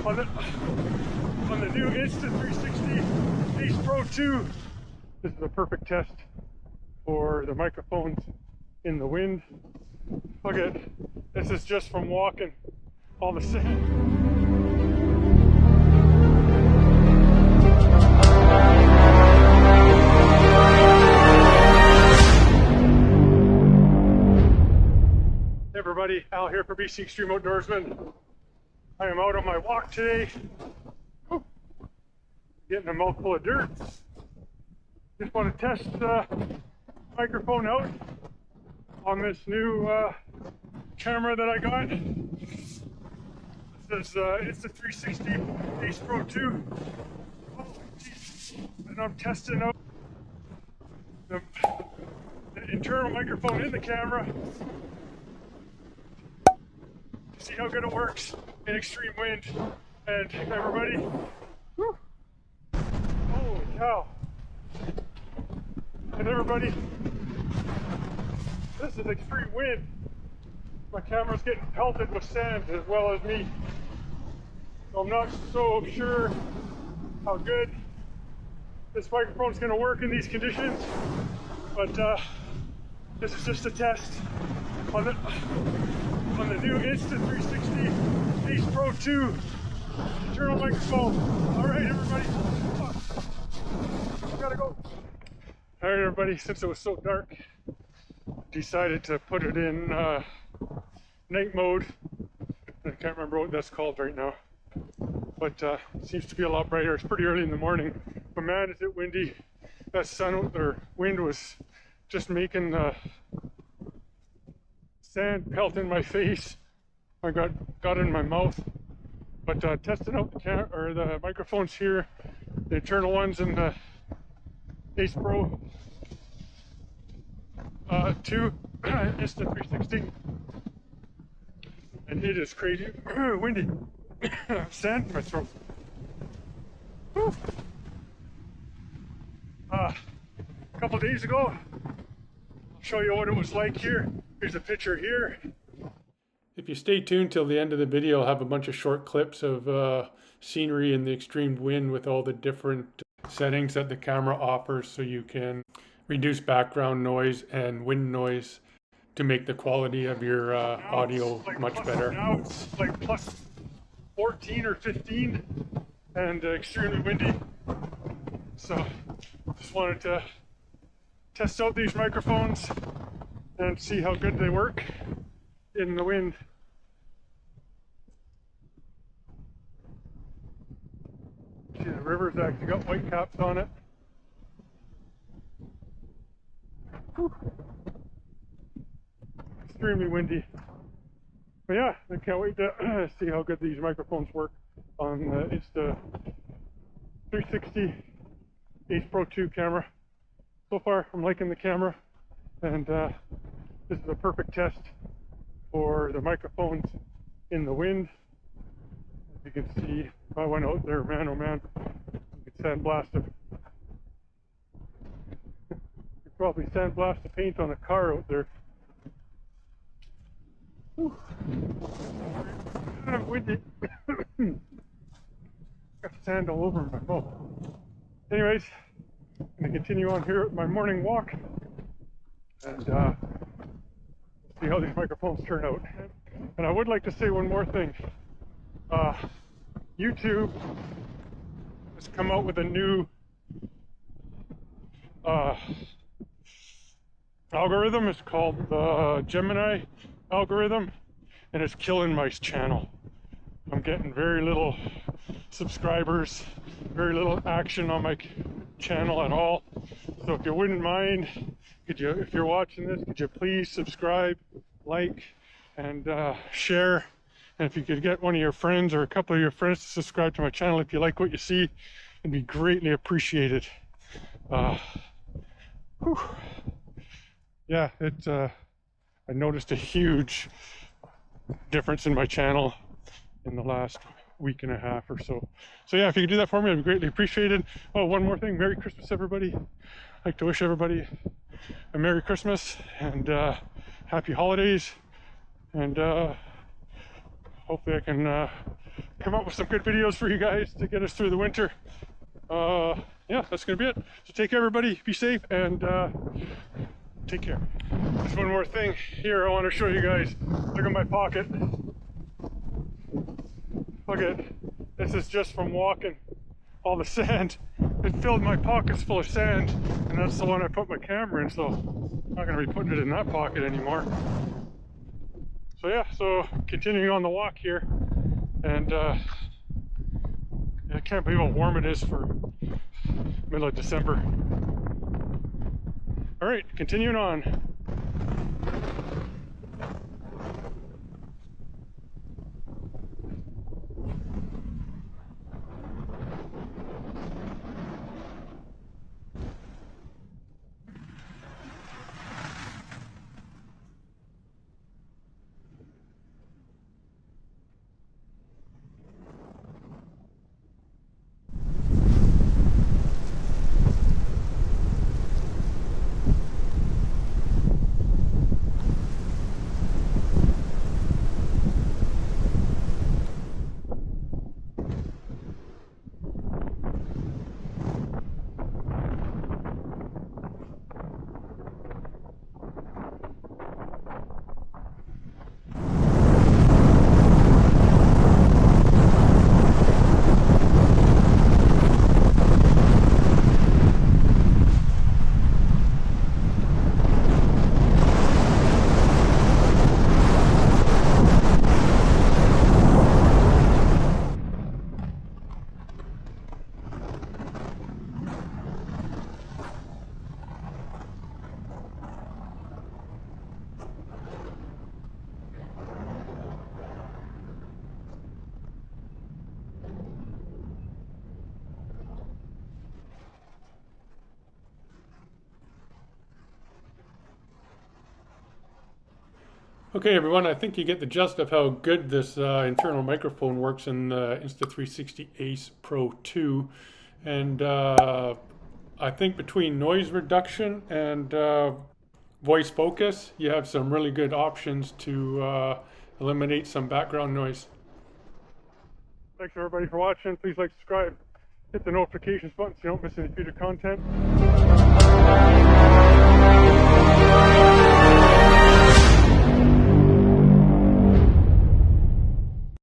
on the new Insta360 Ace Pro 2. This is a perfect test for the microphones in the wind. Look at it. This is just from walking all the sand. Hey everybody, Al here for BC Extreme Outdoorsman. I am out on my walk today. Whew. Getting a mouthful of dirt. Just want to test the microphone out on this new camera that I got. This is Insta360 Ace Pro 2. Oh, geez. And I'm testing out the internal microphone in the camera to see how good it works in extreme wind. And everybody, whew, holy cow. And everybody, this is extreme wind. My camera's getting pelted with sand as well as me. So I'm not so sure how good this microphone's gonna work in these conditions. But this is just a test on the new Insta360 Ace Pro 2 internal microphone. All right, everybody. Gotta go. All right, everybody. Since it was so dark, decided to put it in night mode. I can't remember what that's called right now, but it seems to be a lot brighter. It's pretty early in the morning, but man, is it windy. That sun or wind was just making the sand pelt in my face. I got in my mouth. But testing out the microphones here, the internal ones in the Ace Pro 2 Insta360, and it is crazy windy. Sand in my throat. Whew. A couple days ago, I'll show you what it was like here. Here's a picture here. If you stay tuned till the end of the video, I'll have a bunch of short clips of scenery in the extreme wind with all the different settings that the camera offers, so you can reduce background noise and wind noise to make the quality of your audio like much better. Now it's like plus 14 or 15 and extremely windy. So just wanted to test out these microphones and see how good they work in the wind. See, the river's actually got white caps on it. Whew. Extremely windy. But yeah, I can't wait to see how good these microphones work on the Insta360 Ace Pro 2 camera. So far, I'm liking the camera, and this is a perfect test for the microphones in the wind. As you can see, if I went out there, man, oh man, you could sandblast it. You could probably sandblast the paint on a car out there. Whew. Windy. Got sand all over my mouth. Anyways, I'm going to continue on here with my morning walk and see how these microphones turn out. And I would like to say one more thing. YouTube has come out with a new algorithm. It's called the Gemini algorithm, and it's killing my channel. I'm getting very little subscribers, very little action on my channel at all. So if you wouldn't mind, if you're watching this, could you please subscribe, like, and share? And if you could get one of your friends or a couple of your friends to subscribe to my channel if you like what you see, it'd be greatly appreciated. Yeah, I noticed a huge difference in my channel in the last week and a half or so. So yeah, if you could do that for me, I'd be greatly appreciated. Oh, one more thing. Merry Christmas, everybody. I'd like to wish everybody a Merry Christmas and Happy Holidays. And hopefully I can come up with some good videos for you guys to get us through the winter. Yeah, that's gonna be it. So take care, everybody. Be safe and take care. Just one more thing here I want to show you guys. Look at my pocket. Look at, this is just from walking all the sand. It filled my pockets full of sand, and that's the one I put my camera in, so I'm not going to be putting it in that pocket anymore. So yeah, so continuing on the walk here, and I can't believe how warm it is for middle of December. All right, continuing on. Okay, everyone, I think you get the gist of how good this internal microphone works in the Insta360 Ace Pro 2. And I think between noise reduction and voice focus, you have some really good options to eliminate some background noise. Thanks everybody for watching. Please like, subscribe, hit the notifications button so you don't miss any future content.